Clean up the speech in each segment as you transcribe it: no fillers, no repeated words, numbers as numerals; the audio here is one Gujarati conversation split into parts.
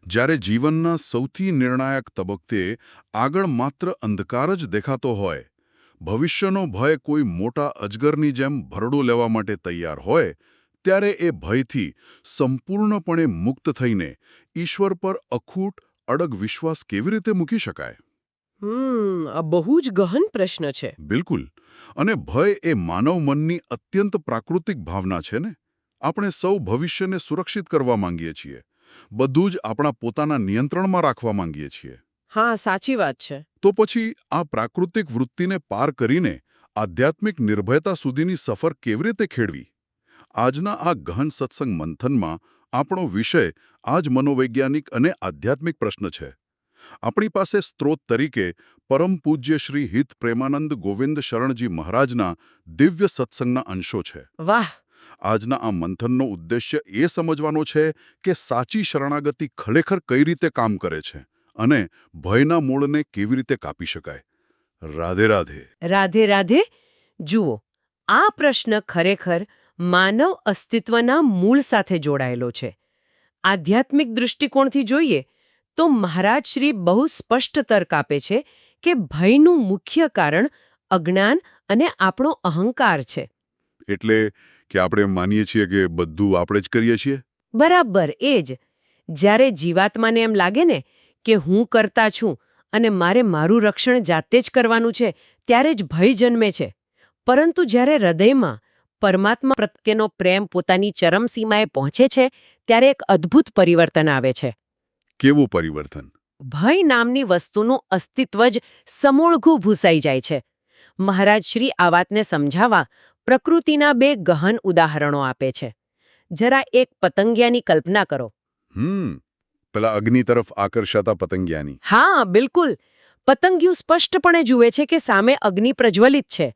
જ્યારે જીવનના સૌથી નિર્ણાયક તબક્કે આગળ માત્ર અંધકાર જ દેખાતો હોય, ભવિષ્યનો ભય કોઈ મોટા અજગરની જેમ ભરડો લેવા માટે તૈયાર હોય, ત્યારે એ ભયથી સંપૂર્ણપણે મુક્ત થઈને ઈશ્વર પર અખૂટ અડગ વિશ્વાસ કેવી રીતે મૂકી શકાય? આ બહુ જ ગહન પ્રશ્ન છે. બિલકુલ. અને ભય એ માનવ મનની અત્યંત પ્રાકૃતિક ભાવના છે ને. આપણે સૌ ભવિષ્યને સુરક્ષિત કરવા માંગીએ છીએ. બધું જ આપણા પોતાના નિયંત્રણમાં રાખવા માંગીએ છીએ. હા, સાચી વાત છે. તો પછી આ પ્રાકૃતિક વૃત્તિને પાર કરીને આધ્યાત્મિક નિર્ભયતા સુધીની સફર કેવી રીતે ખેડવી? આજના આ ગહન સત્સંગ મંથનમાં આપણો વિષય આ જ મનોવૈજ્ઞાનિક અને આધ્યાત્મિક પ્રશ્ન છે. આપણી પાસે સ્ત્રોત તરીકે પરમ પૂજ્ય શ્રી હિત પ્રેમાનંદ ગોવિંદ શરણજી મહારાજના દિવ્ય સત્સંગના અંશો છે. વાહ! આજના આ મંથનનો ઉદ્દેશ્ય એ સમજવાનો છે કે સાચી શરણાગતિ ખરેખર કઈ રીતે કામ કરે છે અને ભયના મૂળને કેવી રીતે કાપી શકાય. રાધે રાધે. રાધે રાધે. જુઓ, આ પ્રશ્ન ખરેખર માનવ અસ્તિત્વના મૂળ સાથે જોડાયેલો છે. આધ્યાત્મિક દૃષ્ટિકોણથી જોઈએ તો મહારાજ શ્રી બહુ સ્પષ્ટ તર્ક આપે છે કે ભયનું મુખ્ય કારણ અજ્ઞાન અને આપણો અહંકાર છે. એટલે કે આપણે માનીએ છીએ કે બધું આપણે જ કરીએ છીએ. બરાબર એ જ. જ્યારે જીવાત્માને એમ લાગે ને કે હું કરતા છું અને મારે મારું રક્ષણ જાતે જ કરવાનું છે, ત્યારે જ ભય જન્મે છે. પરંતુ જ્યારે હૃદયમાં પરમાત્મા પ્રત્યેનો પ્રેમ પોતાની ચરમસીમાએ પહોંચે છે, ત્યારે એક અદ્ભુત પરિવર્તન આવે છે. કેવું પરિવર્તન? ભય નામની વસ્તુનું અસ્તિત્વ જ સમૂળઘું ભૂસાઈ જાય છે. મહારાજ શ્રી આ વાતને સમજાવવા પ્રકૃતિના બે ગહન ઉદાહરણો આપે છે. જરા એક પતંગિયાની કલ્પના કરો. પેલા અગ્નિ તરફ આકર્ષાતા પતંગિયાની. હા, બિલકુલ. પતંગિયું સ્પષ્ટપણે જુએ છે કે સામે અગ્નિ પ્રજ્વલિત છે.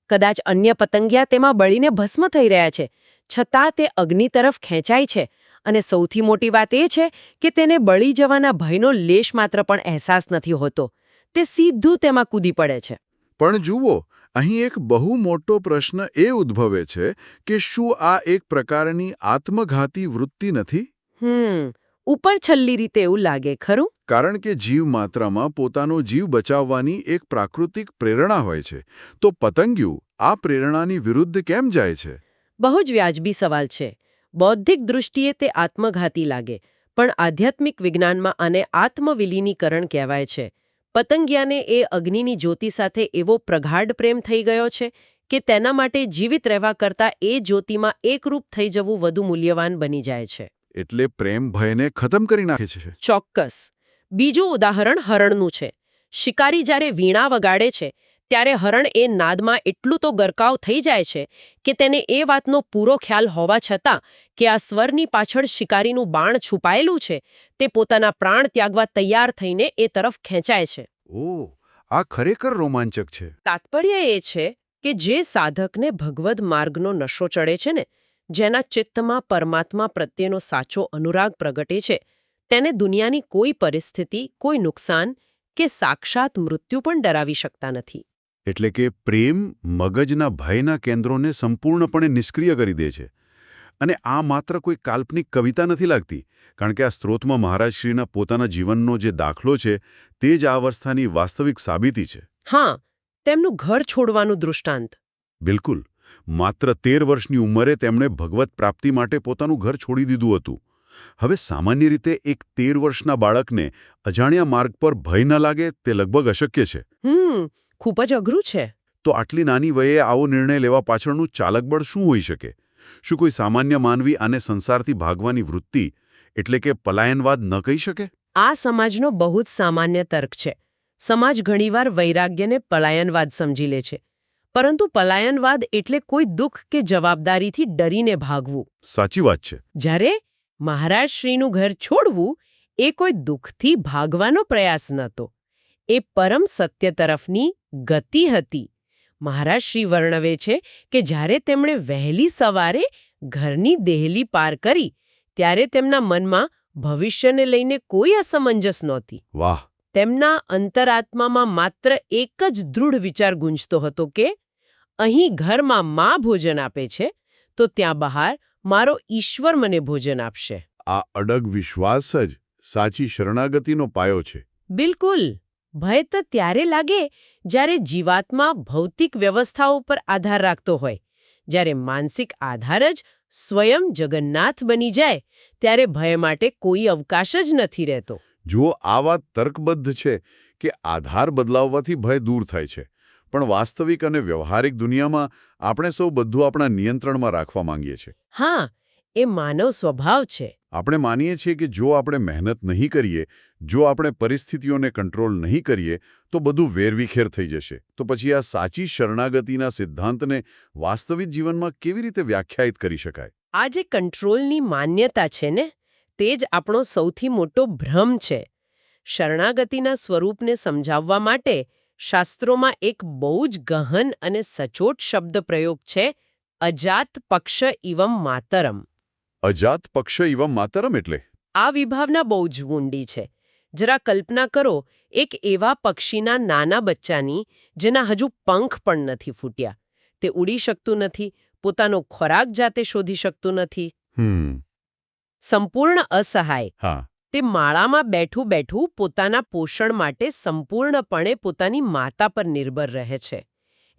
કદાચ અન્ય પતંગિયા તેમાં બળીને ભસ્મ થઈ રહ્યા છે, છતાં તે અગ્નિ તરફ ખેંચાય છે. અને સૌથી મોટી વાત એ છે કે તેને બળી જવાના ભયનો લેશ માત્ર પણ અહેસાસ નથી હોતો. તે સીધું તેમાં કૂદી પડે છે. પણ જુઓ, અહીં એક બહુ મોટો પ્રશ્ન એ ઉદ્ભવે છે કે શું આ એક પ્રકારની આત્મઘાતી વૃત્તિ નથી? ઉપર છલ્લી રીતે એવું લાગે, ખરું? કારણ કે જીવ માત્રામાં પોતાનો જીવ બચાવવાની એક પ્રાકૃતિક પ્રેરણા હોય છે, તો પતંગિયું આ પ્રેરણાની વિરુદ્ધ કેમ જાય છે? બહુ જ વ્યાજબી સવાલ છે. બૌદ્ધિક દૃષ્ટિએ તે આત્મઘાતી લાગે, પણ આધ્યાત્મિક વિજ્ઞાનમાં આને આત્મવિલીનીકરણ કહેવાય છે. પતંગિયાને એ અગ્નિની જ્યોતિ સાથે એવો પ્રગાઢ પ્રેમ થઈ ગયો છે કે તેના માટે જીવિત રહેવા કરતાં એ જ્યોતિમાં એકરૂપ થઈ જવું વધુ મૂલ્યવાન બની જાય છે. એટલે પ્રેમ ભયને ખતમ કરી નાખે છે. ચોક્કસ. બીજું ઉદાહરણ હરણનું છે. શિકારી જ્યારે વીણા વગાડે છે, ત્યારે હરણ એ નાદમાં એટલું તો ગરકાવ થઈ જાય છે કે તેને એ વાતનો પૂરો ખ્યાલ હોવા છતાં કે આ સ્વરની પાછળ શિકારીનું બાણ છુપાયેલું છે, તે પોતાના પ્રાણ ત્યાગવા તૈયાર થઈને એ તરફ ખેંચાય છે. ઓહ, આ ખરેખર રોમાંચક છે. તાત્પર્ય એ છે કે જે સાધકને ભગવદ માર્ગનો નશો ચડે છે ને, જેના ચિત્તમાં પરમાત્મા પ્રત્યેનો સાચો અનુરાગ પ્રગટે છે, તેને દુનિયાની કોઈ પરિસ્થિતિ, કોઈ નુકસાન કે સાક્ષાત મૃત્યુ પણ ડરાવી શકતા નથી. એટલે કે પ્રેમ મગજના ભયના કેન્દ્રોને સંપૂર્ણપણે નિષ્ક્રિય કરી દે છે. અને આ માત્ર કોઈ કાલ્પનિક કવિતા નથી લાગતી, કારણ કે આ સ્ત્રોતમાં મહારાજશ્રીના પોતાના જીવનનો જે દાખલો છે તે જ આ અવસ્થાની વાસ્તવિક સાબિતી છે. હા, તેમનું ઘર છોડવાનું દૃષ્ટાંત. બિલકુલ. માત્ર 13 વર્ષની ઉંમરે તેમણે ભગવત પ્રાપ્તિ માટે પોતાનું ઘર છોડી દીધું હતું. હવે સામાન્ય રીતે એક 13 વર્ષના બાળકને અજાણ્યા માર્ગ પર ભય ન લાગે તે લગભગ અશક્ય છે. ખૂબ જ અઘરું છે. તો આટલી નાની વયે આવો નિર્ણય લેવા પાછળનું ચાલકબળ શું હોઈ શકે? શું કોઈ સામાન્ય માનવી આને સંસારથી ભાગવાની વૃત્તિ એટલે કે પલાયનવાદ ન કહી શકે? આ સમાજનો બહુ જ સામાન્ય તર્ક છે. સમાજ ઘણીવાર વૈરાગ્યને પલાયનવાદ સમજી લે છે. પરંતુ પલાયનવાદ એટલે કોઈ દુઃખ કે જવાબદારીથી ડરીને ભાગવું. સાચી વાત છે. જ્યારે મહારાજ શ્રીનું ઘર છોડવું એ કોઈ દુઃખથી ભાગવાનો પ્રયાસ નહોતો. એ પરમ સત્ય તરફની ગતિ હતી. મહારાજ શ્રી વર્ણવે છે કે જ્યારે તેમણે વહેલી સવારે ઘરની દેહલી પાર કરી, ત્યારે તેમના મનમાં ભવિષ્યને લઈને કોઈ અસમંજસ નહોતી. વાહ! તેમના અંતરાત્મામાં માત્ર એક જ દૃઢ વિચાર ગુંજતો હતો કે અહીં ઘરમાં મા ભોજન આપે છે, તો ત્યાં બહાર મારો ઈશ્વર મને ભોજન આપશે. આ અડગ વિશ્વાસ જ સાચી શરણાગતિનો પાયો છે. બિલકુલ. ભય તો ત્યારે લાગે જ્યારે જીવાત્મા ભૌતિક વ્યવસ્થાઓ પર આધાર રાખતો હોય. જ્યારે માનસિક આધાર જ સ્વયં જગન્નાથ બની જાય ત્યારે ભય માટે કોઈ અવકાશ જ નથી રહેતો. જુઓ, આ વાત તર્કબદ્ધ છે કે આધાર બદલાવવાથી ભય દૂર થાય છે, પણ વાસ્તવિક અને વ્યવહારિક દુનિયામાં આપણે સૌ બધું આપણા નિયંત્રણમાં રાખવા માંગીએ છીએ. હા, એ માનવ સ્વભાવ છે. આપણે માનીએ છીએ કે જો આપણે મહેનત નહીં કરીએ, જો આપણે પરિસ્થિતિઓને કંટ્રોલ નહીં કરીએ, તો બધું વેરવિખેર થઈ જશે. તો પછી આ સાચી શરણાગતિના સિદ્ધાંતને વાસ્તવિક જીવનમાં કેવી રીતે વ્યાખ્યાયિત કરી શકાય? આ જે કંટ્રોલની માન્યતા છે ને, તે જ આપણો સૌથી મોટો ભ્રમ છે. શરણાગતિના સ્વરૂપને સમજાવવા માટે શાસ્ત્રોમાં એક બહુ જ ગહન અને સચોટ શબ્દ પ્રયોગ છે, અજાત પક્ષ ઇવમ માતરમ. અજાત પક્ષ ઇવમ માતરમ એટલે? આ વિભાવના બહુ જ ઊંડી છે. જરા કલ્પના કરો, એક એવા પક્ષીના નાના બચ્ચાની જેના હજુ પંખ પણ નથી ફૂટ્યા. તે ઉડી શકતું નથી, પોતાનો ખોરાક જાતે શોધી શકતું નથી. સંપૂર્ણ અસહાય. હા. તે માળામાં બેઠું બેઠું પોતાના પોષણ માટે સંપૂર્ણપણે પોતાની માતા પર નિર્ભર રહે છે.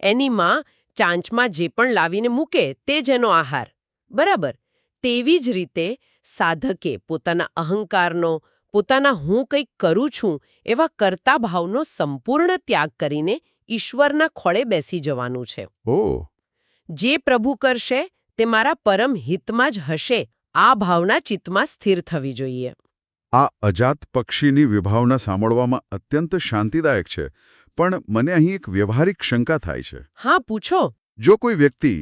એની માં ચાંચમાં જે પણ લાવીને મૂકે તે જ એનો આહાર. બરાબર. તેવી જ રીતે સાધકે પોતાના અહંકારનો, પોતાના હું કંઈક કરું છું એવા કર્તા ભાવનો સંપૂર્ણ ત્યાગ કરીને ઈશ્વરના ખોળે બેસી જવાનું છે. ઓહ. જે પ્રભુ કરશે તે મારા પરમ હિતમાં જ હશે. આ ભાવના ચિત્તમાં સ્થિર થવી જોઈએ. આ અજાત પક્ષીની વિભાવના સાંભળવામાં અત્યંત શાંતિદાયક છે, પણ મને અહીં એક વ્યવહારિક શંકા થાય છે. હા, પૂછો. જો કોઈ વ્યક્તિ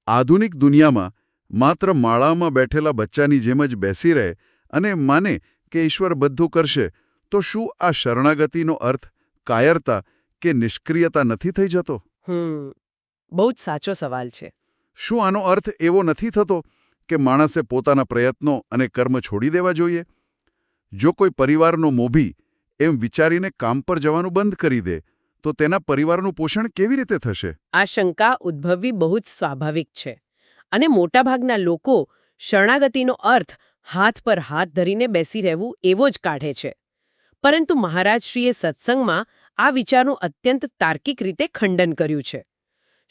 આધુનિક દુનિયામાં માત્ર માળામાં બેઠેલા બચ્ચાની જેમ જ બેસી રહે અને માને કે ઈશ્વર બધું કરશે, તો શું આ શરણાગતિનો અર્થ કાયરતા કે નિષ્ક્રિયતા નથી થઈ જતો? બહુ જ સાચો સવાલ છે. શું આનો અર્થ એવો નથી થતો કે માણસે પોતાના પ્રયત્નો અને કર્મ છોડી દેવા જોઈએ? જો કોઈ પરિવારનો મોભી એમ વિચારીને કામ પર જવાનું બંધ કરી દે, તો તેના પરિવારનું પોષણ કેવી રીતે થશે? આ શંકા ઉદ્ભવવી બહુ જ સ્વાભાવિક છે. અને મોટાભાગના લોકો શરણાગતિનો અર્થ હાથ પર હાથ ધરીને બેસી રહેવું એવો જ કાઢે છે. પરંતુ મહારાજશ્રીએ સત્સંગમાં આ વિચારનું અત્યંત તાર્કિક રીતે ખંડન કર્યું છે.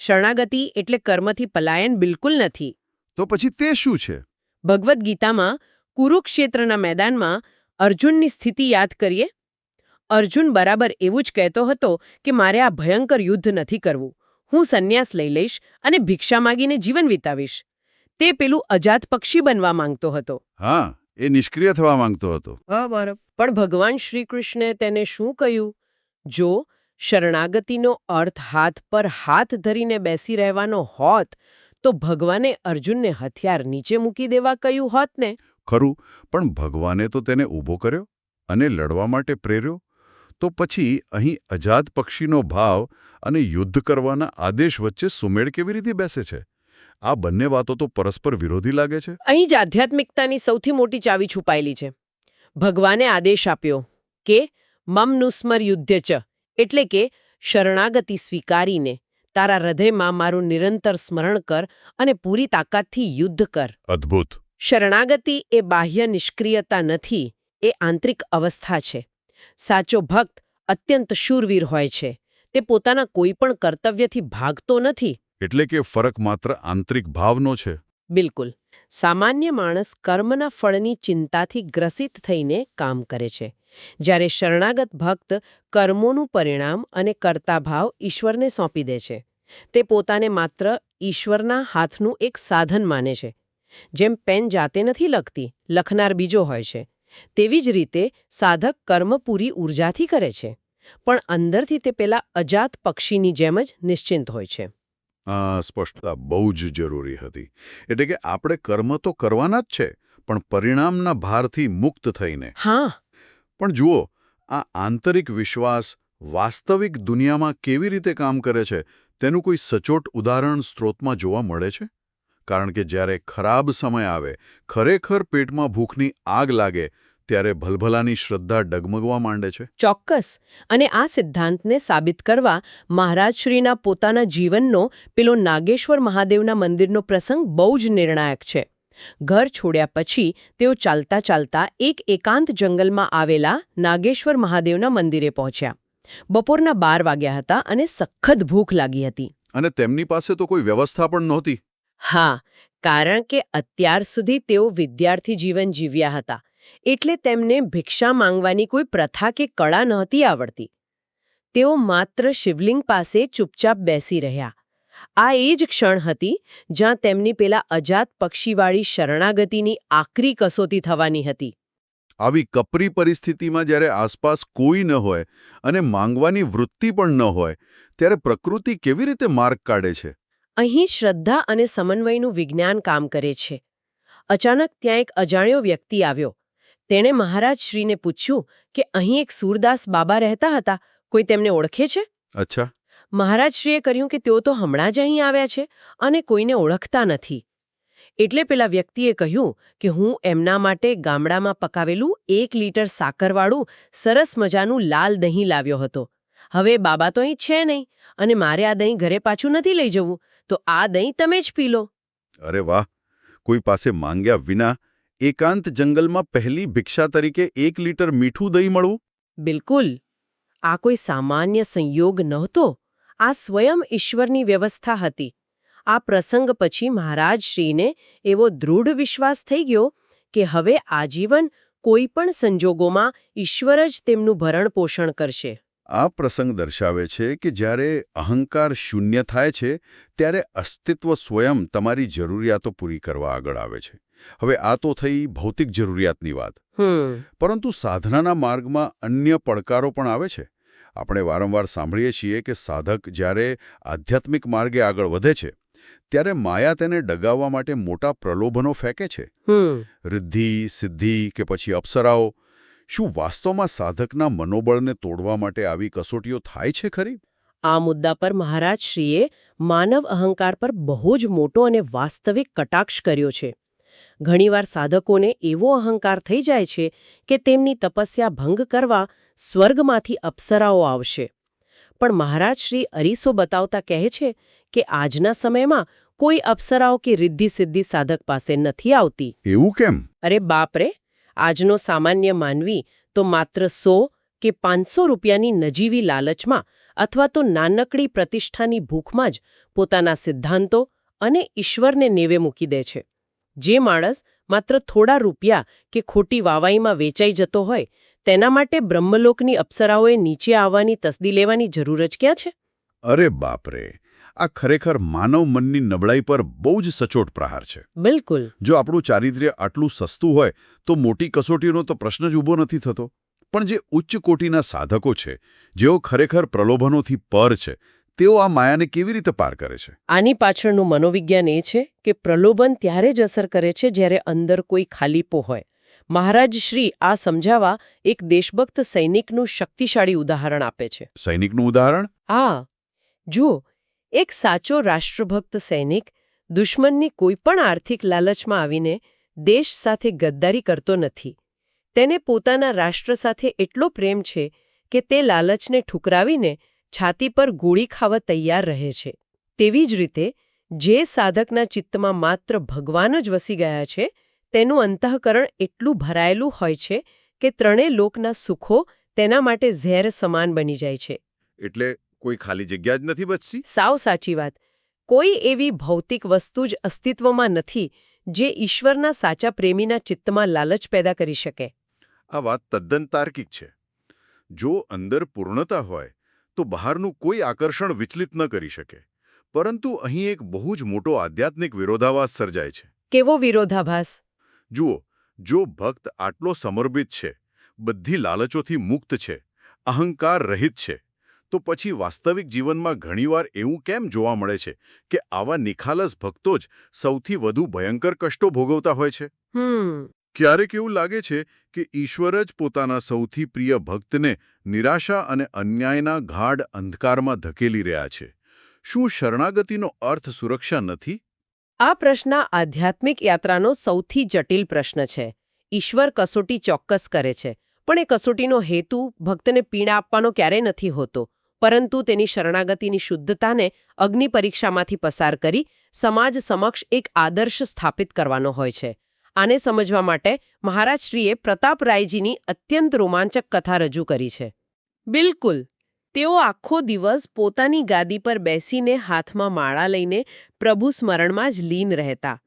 શરણાગતિ એટલે કર્મથી પલાયન બિલકુલ નથી. તો પછી તે શું છે? ભગવદ્ ગીતામાં કુરુક્ષેત્રના મેદાનમાં અર્જુનની સ્થિતિ યાદ કરીએ. અર્જુન બરાબર એવું જ કહેતો હતો કે મારે આ ભયંકર યુદ્ધ નથી કરવું. હું સંન્યાસ લઈ લઈશ અને ભિક્ષા માગીને જીવન વિતાવીશ. તે પેલું અજાત પક્ષી બનવા માંગતો હતો. હા, એ નિષ્ક્રિય થવા માંગતો હતો. બરાબર. પણ ભગવાન શ્રીકૃષ્ણે તેને શું કહ્યું? જો શરણાગતિનો અર્થ હાથ પર હાથ ધરીને બેસી રહેવાનો હોત, તો ભગવાને અર્જુનને હથિયાર નીચે મૂકી દેવા કહ્યું હોત ને? ખરું, પણ ભગવાને તો તેને ઊભો કર્યો અને લડવા માટે પ્રેર્યો. તો પછી અહીં અજાત પક્ષીનો ભાવ અને યુદ્ધ કરવાના આદેશ વચ્ચે સુમેળ કેવી રીતે બેસે છે? આ બંને વાતો તો પરસ્પર વિરોધી લાગે છે. અહીં જ આધ્યાત્મિકતાની સૌથી મોટી ચાવી છુપાયેલી છે. ભગવાને આદેશ આપ્યો કે મમનુસ્મર યુદ્ધ ચ, એટલે કે શરણાગતિ સ્વીકારીને તારા હૃદયમાં મારું નિરંતર સ્મરણ કર અને પૂરી તાકાતથી યુદ્ધ કર. અદ્ભુત. શરણાગતિ એ બાહ્ય નિષ્ક્રિયતા નથી, એ આંતરિક અવસ્થા છે. સાચો ભક્ત અત્યંત શૂરવીર હોય છે. તે પોતાના કોઈ પણ કર્તવ્યથી ભાગતો નથી. એટલે કે ફરક માત્ર આંતરિક ભાવનો છે. બિલકુલ. સામાન્ય માણસ કર્મના ફળની ચિંતાથી ગ્રસિત થઈને કામ કરે છે, જ્યારે શરણાગત ભક્ત કર્મોનું પરિણામ અને કર્તાભાવ ઈશ્વરને સોંપી દે છે. તે પોતાને માત્ર ઈશ્વરના હાથનું એક સાધન માને છે. જેમ પેન જાતે નથી લખતી, લખનાર બીજો હોય છે, તેવી જ રીતે સાધક કર્મ પૂરી ઊર્જાથી કરે છે, પણ અંદરથી તે પેલા અજાત પક્ષીની જેમ જ નિશ્ચિંત હોય છે. આ સ્પષ્ટતા બહુ જ જરૂરી હતી. એટલે કે આપણે કર્મ તો કરવાના જ છે, પણ પરિણામના ભારથી મુક્ત થઈને. હા. પણ જુઓ, આ આંતરિક વિશ્વાસ વાસ્તવિક દુનિયામાં કેવી રીતે કામ કરે છે તેનું કોઈ સચોટ ઉદાહરણ સ્ત્રોતમાં જોવા મળે છે? કારણ કે જ્યારે ખરાબ સમય આવે, ખરેખર પેટમાં ભૂખની આગ લાગે, ત્યારે ભલભલાની શ્રદ્ધા ડગમગવા માંડે છે. ચોક્કસ. અને આ સિદ્ધાંતને સાબિત કરવા મહારાજશ્રીના પોતાના જીવનનો પેલો નાગેશ્વર મહાદેવના મંદિરનો પ્રસંગ બહુ જ નિર્ણાયક છે. ઘર છોડ્યા પછી તેઓ ચાલતા ચાલતા એક એકાંત જંગલમાં આવેલા નાગેશ્વર મહાદેવના મંદિરે પહોંચ્યા. બપોરના 12 વાગ્યા હતા અને સખત ભૂખ લાગી હતી. અને તેમની પાસે તો કોઈ વ્યવસ્થા પણ નહોતી. હા, કારણ કે અત્યાર સુધી તેઓ વિદ્યાર્થી જીવન જીવ્યા હતા, એટલે તેમને ભિક્ષા માંગવાની કોઈ પ્રથા કે કળા નહોતી આવડતી. તેઓ માત્ર શિવલિંગ પાસે ચૂપચાપ બેસી રહ્યા. આ એ જ ક્ષણ હતી જ્યાં તેમની પેલા અજાત પક્ષીવાળી શરણાગતિની આકરી કસોટી થવાની હતી. આવી કપરી પરિસ્થિતિમાં જ્યારે આસપાસ કોઈ ન હોય અને માંગવાની વૃત્તિ પણ ન હોય, ત્યારે પ્રકૃતિ કેવી રીતે માર્ગ કાઢે છે? અહીં શ્રદ્ધા અને સમન્વયનું વિજ્ઞાન કામ કરે છે. અચાનક ત્યાં એક અજાણ્યો વ્યક્તિ આવ્યો. તેણે મહારાજ શ્રીને પૂછ્યું કે અહીં એક સૂરદાસ બાબા રહેતા હતા, કોઈ તેમને ઓળખે છે? અચ્છા. મહારાજ શ્રીએ કહ્યું કે તેઓ તો હમણાં જ અહીં આવ્યા છે અને કોઈને ઓળખતા નથી. એટલે પેલા વ્યક્તિએ કહ્યું કે હું એમના માટે ગામડામાં પકાવેલું 1 લીટર સાકરવાળું સરસ મજાનું લાલ દહીં લાવ્યો હતો. હવે બાબા તો અહીં છે નહીં અને મારે આ દહીં ઘરે પાછું નથી લઈ જવું, તો આ દહીં તમે જ પી લો. અરે વાહ! કોઈ પાસે માંગ્યા વિના એકાંત જંગલમાં પહેલી ભિક્ષા તરીકે 1 લીટર મીઠું દહીં મળવું? બિલકુલ. આ કોઈ સામાન્ય સંયોગ નહોતો. આ સ્વયં ઈશ્વરની વ્યવસ્થા હતી. આ પ્રસંગ પછી મહારાજ શ્રીને એવો દૃઢ વિશ્વાસ થઈ ગયો કે હવે આજીવન કોઈ પણ સંજોગોમાં ઈશ્વર જ તેમનું ભરણ પોષણ કરશે. આ પ્રસંગ દર્શાવે છે કે જ્યારે અહંકાર શૂન્ય થાય છે, ત્યારે અસ્તિત્વ સ્વયં તમારી જરૂરિયાતો પૂરી કરવા આગળ આવે છે. હવે આ તો થઈ ભૌતિક જરૂરિયાતની વાત. પરંતુ સાધનાના માર્ગમાં અન્ય પડકારો પણ આવે છે. આપણે વારંવાર સાંભળીએ છીએ કે સાધક જ્યારે આધ્યાત્મિક માર્ગે આગળ વધે છે, ત્યારે માયા તેને ડગાવવા માટે મોટા પ્રલોભનો ફેંકે છે. રિદ્ધિ, સિદ્ધિ કે પછી અપ્સરાઓ. શું વાસ્તવમાં સાધકના મનોબળને તોડવા માટે આવી કસોટીઓ થાય છે ખરી? આ મુદ્દા પર મહારાજ શ્રીએ માનવ અહંકાર પર બહુ જ મોટો અને વાસ્તવિક કટાક્ષ કર્યો છે. ઘણીવાર સાધકોને એવો અહંકાર થઈ જાય છે કે તેમની તપસ્યા ભંગ કરવા સ્વર્ગમાંથી અપ્સરાઓ આવશે. પણ મહારાજ શ્રી અરીસો બતાવતા કહે છે કે આજના સમયમાં કોઈ અપ્સરાઓ કે રિદ્ધિ સિદ્ધિ સાધક પાસે નથી આવતી. એવું કેમ? અરે બાપરે! આજનો સામાન્ય માનવી તો માત્ર 100 કે 500 રૂપિયાની નજીવી લાલચમાં અથવા તો નાનકડી પ્રતિષ્ઠાની ભૂખમાં જ પોતાના સિદ્ધાંતો અને ઈશ્વરને નેવે મૂકી દે છે. જે માણસ માત્ર થોડા રૂપિયા કે ખોટી વાવાઈમાં વેચાઈ જતો હોય, તેના માટે બ્રહ્મલોકની અપ્સરાઓએ નીચે આવવાની તસ્દી લેવાની જરૂર જ ક્યાં છે? અરે બાપરે! આ ખરેખર માનવ મનની નબળાઈ પર બહુ જ સચોટ પ્રહાર છે. બિલકુલ. જો આપણું ચારિત્ર્ય આટલું સસ્તું હોય તો મોટી કસોટીનો તો પ્રશ્ન જ ઊભો નથી થતો. પણ જે ઉચ્ચ કોટીના સાધકો છે, જેઓ ખરેખર પ્રલોભનોથી પર છે, તેઓ આ માયાને કેવી રીતે પાર કરે છે? આની પાછળનું મનોવિજ્ઞાન એ છે કે પ્રલોભન ત્યારે જ અસર કરે છે જ્યારે અંદર કોઈ ખાલીપો હોય. મહારાજ શ્રી આ સમજાવવા એક દેશભક્ત સૈનિકનું શક્તિશાળી ઉદાહરણ આપે છે. સૈનિકનું ઉદાહરણ? હા, જુઓ, એક સાચો રાષ્ટ્રભક્ત સૈનિક દુશ્મનની કોઈ પણ આર્થિક લાલચમાં આવીને દેશ સાથે ગદ્દારી કરતો નથી. તેને પોતાના રાષ્ટ્ર સાથે એટલો પ્રેમ છે કે તે લાલચને ઠુકરાવીને છાતી પર ગોળી ખાવા તૈયાર રહે છે. તેવી જ રીતે જે સાધકના ચિત્તમાં માત્ર ભગવાન જ વસી ગયા છે, તેનું અંતઃકરણ એટલું ભરાયેલું હોય છે કે ત્રણેય લોકના સુખો તેના માટે ઝેર સમાન બની જાય છે. એટલે કોઈ ખાલી જગ્યા જ નથી બચતી? સાવ સાચી વાત. કોઈ એવી ભૌતિક વસ્તુ જ અસ્તિત્વમાં નથી જે ઈશ્વરના સાચા પ્રેમીના ચિત્તમાં લાલચ પેદા કરી શકે. આ વાત તદ્દન તાર્કિક છે. જો અંદર પૂર્ણતા હોય તો બહારનું કોઈ આકર્ષણ વિચલિત ન કરી શકે. પરંતુ અહીં એક બહુ જ મોટો આધ્યાત્મિક વિરોધાભાસ સર્જાય છે. કેવો વિરોધાભાસ? જુઓ, જો ભક્ત આટલો સમર્પિત છે, બધી લાલચોથી મુક્ત છે, અહંકાર રહિત છે, તો પછી વાસ્તવિક જીવનમાં ઘણીવાર એવું કેમ જોવા મળે છે કે આવા નિખાલસ ભક્તો જ સૌથી વધુ ભયંકર કષ્ટો ભોગવતા હોય છે? ક્યારેક એવું લાગે છે કે ઈશ્વર જ પોતાના સૌથી પ્રિય ભક્તને નિરાશા અને અન્યાયના ગાઢ અંધકારમાં ધકેલી રહ્યા છે. શું શરણાગતિનો અર્થ સુરક્ષા નથી? આ પ્રશ્ન આધ્યાત્મિક યાત્રાનો સૌથી જટિલ પ્રશ્ન છે. ઈશ્વર કસોટી ચોક્કસ કરે છે, પણ એ કસોટીનો હેતુ ભક્તને પીડા આપવાનો ક્યારેય નથી હોતો, પરંતુ તેની શરણાગતિની શુદ્ધતાને અગ્નિ પરીક્ષામાંથી પસાર કરી સમાજ સમક્ષ એક આદર્શ સ્થાપિત કરવાનો હોય છે. આને સમજવા માટે મહારાજ શ્રીએ પ્રતાપરાયજીની અત્યંત રોમાંચક કથા રજૂ કરી છે. બિલકુલ, તેઓ આખો દિવસ પોતાની ગાદી પર બેસીને હાથમાં માળા લઈને પ્રભુ સ્મરણમાં જ લીન રહેતા.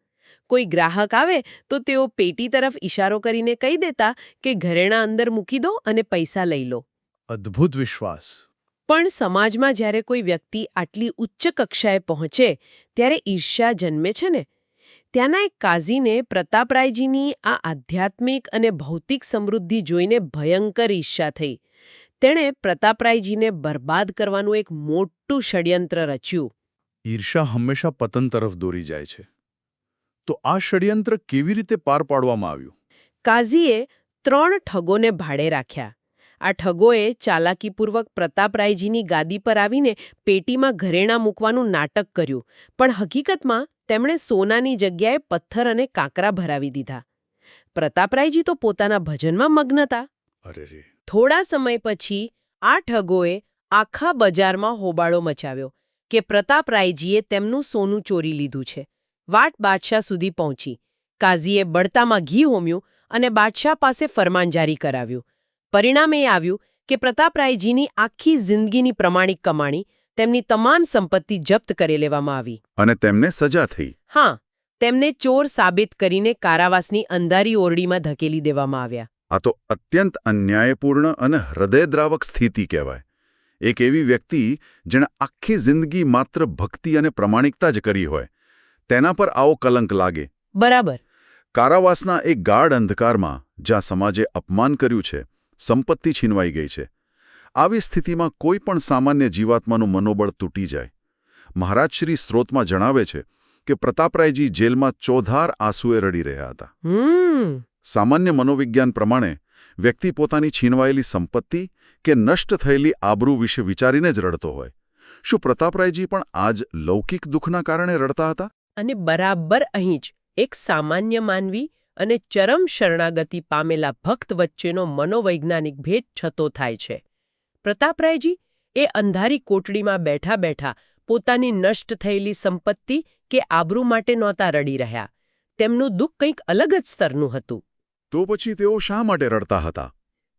કોઈ ગ્રાહક આવે તો તેઓ પેટી તરફ ઇશારો કરીને કહી દેતા કે ઘરેણાં અંદર મૂકી દો અને પૈસા લઈ લો. અદ્ભુત વિશ્વાસ. પણ સમાજમાં જ્યારે કોઈ વ્યક્તિ આટલી ઉચ્ચ કક્ષાએ પહોંચે ત્યારે ઈર્ષ્યા જન્મે છે ને. ત્યાંના એક કાઝીને પ્રતાપરાયજીની આ આધ્યાત્મિક અને ભૌતિક સમૃદ્ધિ જોઈને ભયંકર ઈર્ષ્યા થઈ. તેણે પ્રતાપરાયજીને બરબાદ કરવાનું એક મોટું ષડયંત્ર રચ્યું. ઈર્ષા હંમેશા પતન તરફ દોરી જાય છે. તો આ ષડયંત્ર કેવી રીતે પાર પાડવામાં આવ્યું? કાઝીએ 3 ઠગોને ભાડે રાખ્યા. આ ઠગોએ ચાલાકીપૂર્વક પ્રતાપરાયજીની ગાદી પર આવીને પેટીમાં ઘરેણાં મૂકવાનું નાટક કર્યું, પણ હકીકતમાં તેમણે સોનાની જગ્યાએ પથ્થર અને કાંકરા ભરાવી દીધા. પ્રતાપરાયજી તો પોતાના ભજનમાં મગ્ન હતા. અરે રે! થોડા સમય પછી આ ઠગોએ આખા બજારમાં હોબાળો મચાવ્યો કે પ્રતાપરાયજીએ તેમનું સોનું ચોરી લીધું છે. વાત બાદશાહ સુધી પહોંચી. કાઝીએ બળતામાં ઘી હોમ્યું અને બાદશાહ પાસે ફરમાન જારી કરાવ્યું. પરિણામ એ આવ્યું કે પ્રતાપરાયજીની આખી જિંદગીની પ્રમાણિક કમાણી, તેમની તમામ સંપત્તિ જપ્ત કરી લેવામાં આવી. અને તેમને સજા થઈ. હા, તેમને ચોર સાબિત કરીને કારાવાસની અંધારી ઓરડીમાં ધકેલી દેવામાં આવ્યા. આ તો અત્યંત અન્યાયપૂર્ણ અને હૃદયદ્રાવક સ્થિતિ કહેવાય. એક એવી વ્યક્તિ જેણે આખી જિંદગી માત્ર ભક્તિ અને પ્રમાણિકતા જ કરી હોય, તેના પર આવો કલંક લાગે. બરાબર. કારાવાસના એક ગાઢ અંધકારમાં જ્યાં સમાજે અપમાન કર્યું છે, સંપત્તિ છીનવાઈ ગઈ છે, આવી સ્થિતિમાં કોઈ પણ સામાન્ય જીવાત્માનું મનોબળ તૂટી જાય. મહારાજશ્રી સ્ત્રોતમાં જણાવે છે કે પ્રતાપરાયજી જેલમાં ચોધાર આંસુએ રડી રહ્યા હતા. સામાન્ય મનોવિજ્ઞાન પ્રમાણે વ્યક્તિ પોતાની છીનવાયેલી સંપત્તિ કે નષ્ટ થયેલી આબરૂ વિશે વિચારીને જ રડતો હોય. શું પ્રતાપરાયજી પણ આ જ લૌકિક દુઃખના કારણે રડતા હતા? અને બરાબર અહીં જ એક સામાન્ય માનવી અને ચરમ શરણાગતિ પામેલા ભક્ત વચ્ચેનો મનોવૈજ્ઞાનિક ભેદ છતો થાય છે. પ્રતાપરાયજી એ અંધારી કોટડીમાં બેઠા બેઠા પોતાની નષ્ટ થયેલી સંપત્તિ કે આબરૂ માટે નહોતા રડી રહ્યા. તેમનું દુઃખ કંઈક અલગ જ સ્તરનું હતું. તો પછી તેઓ શા માટે રડતા હતા?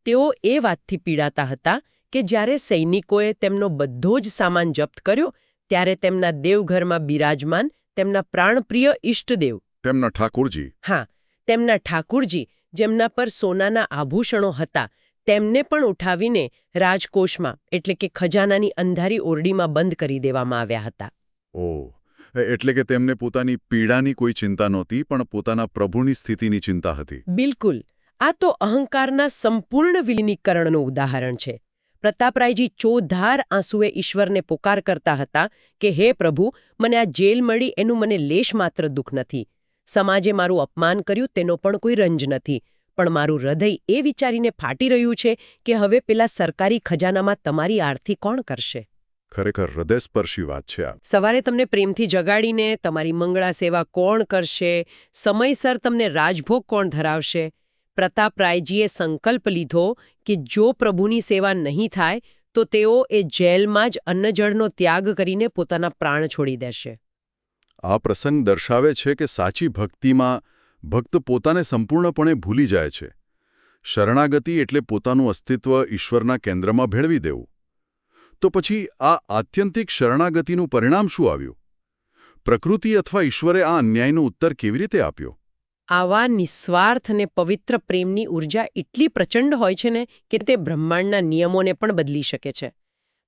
તેઓ એ વાતથી પીડાતા હતા કે જ્યારે સૈનિકોએ તેમનો બધો જ સામાન જપ્ત કર્યો ત્યારે તેમના દેવઘરમાં બિરાજમાન તેમના પ્રાણપ્રિય ઇષ્ટદેવ, તેમના ઠાકુરજી, હા, તેમના ઠાકુરજી, જેમના પર સોનાના આભૂષણો હતા, તેમને પણ ઉઠાવીને રાજકોષમાં એટલે કે ખજાનાની અંધારી ઓરડીમાં બંધ કરી દેવામાં આવ્યા હતા. ઓહ, એટલે કે તેમને પોતાની પીડાની કોઈ ચિંતા નહોતી, પણ પોતાના પ્રભુની સ્થિતિની ચિંતા હતી. બિલકુલ. આ તો અહંકારના સંપૂર્ણ વિલીનીકરણનું ઉદાહરણ છે. પ્રતાપરાયજી ચોધાર આંસુએ ઈશ્વરને પોકાર કરતા હતા કે હે પ્રભુ, મને આ જેલ મળી એનું મને લેશ માત્ર દુઃખ નથી. સમાજે મારું અપમાન કર્યું તેનો પણ કોઈ રંજ નથી. પણ મારું હૃદય એ વિચારીને ફાટી રહ્યું છે કે હવે પેલા સરકારી ખજાનામાં તમારી આરતી કોણ કરશે? ખરેખર હૃદયસ્પર્શી વાત છે આ. સવારે તમને પ્રેમથી જગાડીને તમારી મંગળા સેવા કોણ કરશે? સમયસર તમને રાજભોગ કોણ ધરાવશે? પ્રતાપરાયજીએ સંકલ્પ લીધો કે જો પ્રભુની સેવા નહીં થાય તો તેઓ એ જેલમાં જ અન્નજળનો ત્યાગ કરીને પોતાના પ્રાણ છોડી દેશે. આ પ્રસંગ દર્શાવે છે કે સાચી ભક્તિમાં ભક્ત પોતાને સંપૂર્ણપણે ભૂલી જાય છે. શરણાગતિ એટલે પોતાનું અસ્તિત્વ ઈશ્વરના કેન્દ્રમાં ભેળવી દેવું. તો પછી આ આત્યંતિક શરણાગતિનું પરિણામ શું આવ્યું? પ્રકૃતિ અથવા ઈશ્વરે આ અન્યાયનો ઉત્તર કેવી રીતે આપ્યો? આવા નિસ્વાર્થ અને પવિત્ર પ્રેમની ઉર્જા એટલી પ્રચંડ હોય છે ને કે તે બ્રહ્માંડના નિયમોને પણ બદલી શકે છે.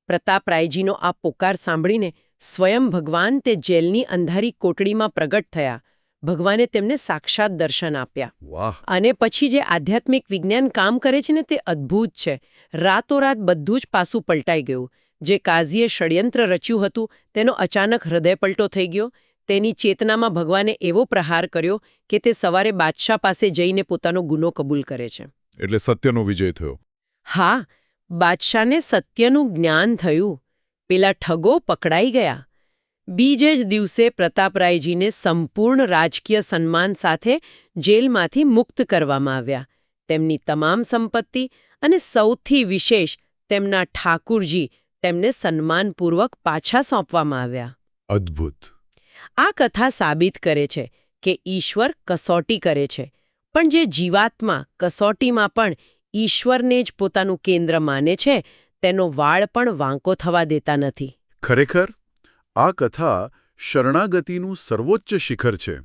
પ્રતાપરાયજીનો આ પોકાર સાંભળીને સ્વયં ભગવાન તે જેલની અંધારી કોટડીમાં પ્રગટ થયા. ભગવાને તેમને સાક્ષાત દર્શન આપ્યા. વાહ! અને પછી જે આધ્યાત્મિક વિજ્ઞાન કામ કરે છે ને તે અદ્ભુત છે. રાતોરાત બધું જ પાસું પલટાઈ ગયું. જે કાઝીએ ષડયંત્ર રચ્યું હતું તેનો અચાનક હૃદયપલટો થઈ ગયો. તેની ચેતનામાં ભગવાને એવો પ્રહાર કર્યો કે તે સવારે બાદશાહ પાસે જઈને પોતાનો ગુનો કબૂલ કરે છે. એટલે સત્યનો વિજય થયો. હા, બાદશાહને સત્યનું જ્ઞાન થયું. પેલા ઠગો પકડાઈ ગયા. બીજે જ દિવસે પ્રતાપરાયજીને સંપૂર્ણ રાજકીય સન્માન સાથે જેલમાંથી મુક્ત કરવામાં આવ્યા. તેમની તમામ સંપત્તિ અને સૌથી વિશેષ તેમના ઠાકુરજી તેમને સન્માનપૂર્વક પાછા સોંપવામાં આવ્યા. અદ્ભુત. આ કથા સાબિત કરે છે કે ઈશ્વર કસોટી કરે છે, પણ જે જીવાત્મા કસોટીમાં પણ ઈશ્વરને જ પોતાનું કેન્દ્ર માને છે તેનો વાળ પણ વાંકો થવા દેતા નથી. ખરેખર આ કથા શરણાગતિનું સર્વોચ્ચ શિખર છે.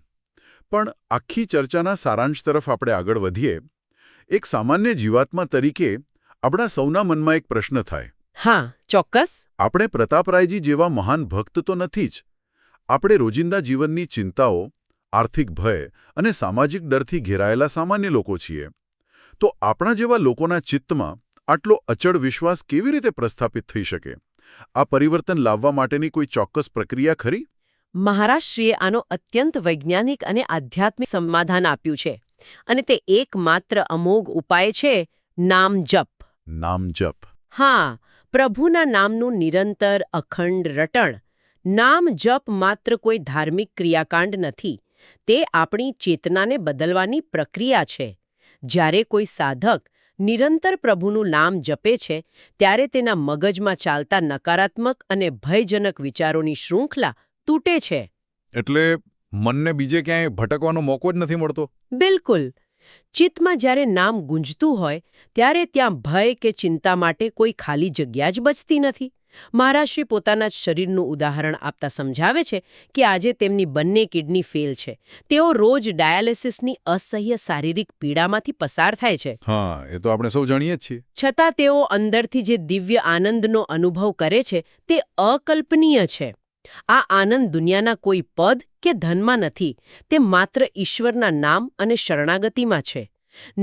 પણ આખી ચર્ચાના સારાંશ તરફ આપણે આગળ વધીએ. એક સામાન્ય જીવાત્મા તરીકે આપણા સૌના મનમાં એક પ્રશ્ન થાય. હા, ચોક્કસ. આપણે પ્રતાપરાયજી જેવા મહાન ભક્ત તો નથી જ. આપણે રોજિંદા જીવનની ચિંતાઓ, આર્થિક ભય અને સામાજિક ડરથી ઘેરાયેલા સામાન્ય લોકો છીએ. તો આપણા જેવા લોકોના ચિત્તમાં આટલો અચળ વિશ્વાસ કેવી રીતે પ્રસ્થાપિત થઈ શકે? આ પરિવર્તન લાવવા માટેની કોઈ ચોક્કસ પ્રક્રિયા ખરી? મહારાજશ્રીએ આનો અત્યંત વૈજ્ઞાનિક અને આધ્યાત્મિક સમાધાન આપ્યું છે. અને તે એકમાત્ર અમોઘ ઉપાય છે નામ જપ. નામ જપ. હા, પ્રભુના નામનું નિરંતર અખંડ રટણ. નામ જપ માત્ર કોઈ ધાર્મિક ક્રિયાકાંડ નથી. તે આપણી ચેતનાને બદલવાની પ્રક્રિયા છે. જ્યારે કોઈ સાધક નિરંતર પ્રભુનું નામ જપે છે ત્યારે તેના મગજમાં ચાલતા નકારાત્મક અને ભયજનક વિચારોની શૃંખલા તૂટે છે. એટલે મનને બીજે ક્યાંય ભટકવાનો મોકો જ નથી મળતો? બિલકુલ. ચિત્તમાં જ્યારે નામ ગુંજતું હોય ત્યારે ત્યાં ભય કે ચિંતા માટે કોઈ ખાલી જગ્યા જ બચતી નથી. મહારાજશ્રી પોતાના જ શરીરનું ઉદાહરણ આપતા સમજાવે છે કે આજે તેમની બંને કિડની ફેલ છે. તેઓ રોજ ડાયાલિસિસની અસહ્ય શારીરિક પીડામાંથી પસાર થાય છે. હા, એ તો આપણે સૌ જાણીએ જ છીએ. છતાં તેઓ અંદરથી જે દિવ્ય આનંદનો અનુભવ કરે છે તે અકલ્પનીય છે. આ આનંદ દુનિયાના કોઈ પદ કે ધનમાં નથી. તે માત્ર ઈશ્વરના નામ અને શરણાગતિમાં છે.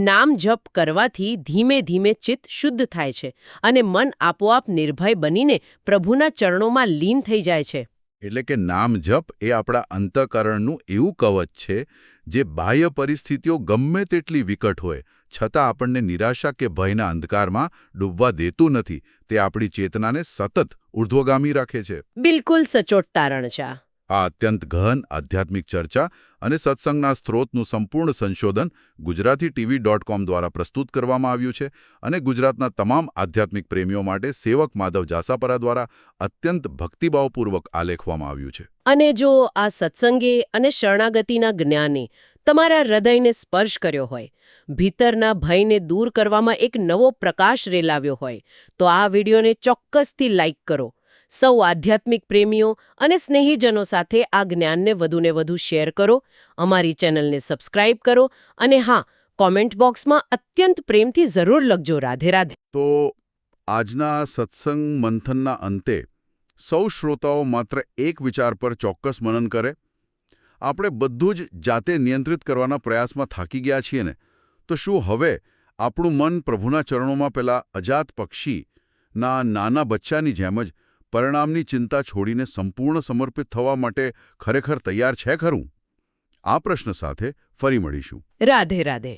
નામ જપ કરવાથી ધીમે ધીમે ચિત્ત શુદ્ધ થાય છે અને મન આપોઆપ નિર્ભય બનીને પ્રભુના ચરણોમાં લીન થઈ જાય છે. એટલે કે નામ જપ એ આપણા અંતઃકરણનું એવું કવચ છે જે બાહ્ય પરિસ્થિતિઓ ગમે તેટલી વિકટ હોય છતાં આપણને નિરાશા કે ભયના અંધકારમાં ડૂબવા દેતું નથી. તે આપણી ચેતનાને સતત ઊર્ધ્વગામી રાખે છે. બિલકુલ સચોટ તારણ છે. આ અત્યંત ગહન આધ્યાત્મિક ચર્ચા અને સત્સંગના સ્ત્રોતનું સંપૂર્ણ સંશોધન gujaratiTV.com દ્વારા પ્રસ્તુત કરવામાં આવ્યું છે અને ગુજરાતના તમામ આધ્યાત્મિક પ્રેમીઓ માટે સેવક માધવ જાસાપરા દ્વારા અત્યંત ભક્તિભાવપૂર્વક આલેખવામાં આવ્યું છે. અને જો આ સત્સંગે અને શરણાગતિના જ્ઞાને તમારા હૃદયને સ્પર્શ કર્યો હોય, ભીતરના ભયને દૂર કરવામાં એક નવો પ્રકાશ રેલાવ્યો હોય, તો આ વિડીયોને ચોક્કસથી લાઇક કરો. સૌ આધ્યાત્મિક પ્રેમીઓ અને સ્નેહીજનો સાથે આ જ્ઞાનને વધુને વધુ શેર કરો. અમારી ચેનલને સબસ્ક્રાઇબ કરો અને હા, કોમેન્ટ બોક્સમાં અત્યંત પ્રેમથી જરૂર લખજો રાધે રાધે. તો આજના સત્સંગ મંથનના અંતે સૌ શ્રોતાઓ માત્ર એક વિચાર પર ચોક્કસ મનન કરે. આપણે બધું જ જાતે નિયંત્રિત કરવાના પ્રયાસમાં થાકી ગયા છીએ ને, તો શું હવે આપણું મન પ્રભુના ચરણોમાં પેલા અજાત પક્ષીના નાના બચ્ચાની જેમ જ પરિણામની ચિંતા છોડીને સંપૂર્ણ સમર્પિત થવા માટે ખરેખર તૈયાર છે ખરું? આ પ્રશ્ન સાથે ફરી મળીશું. રાધે રાધે.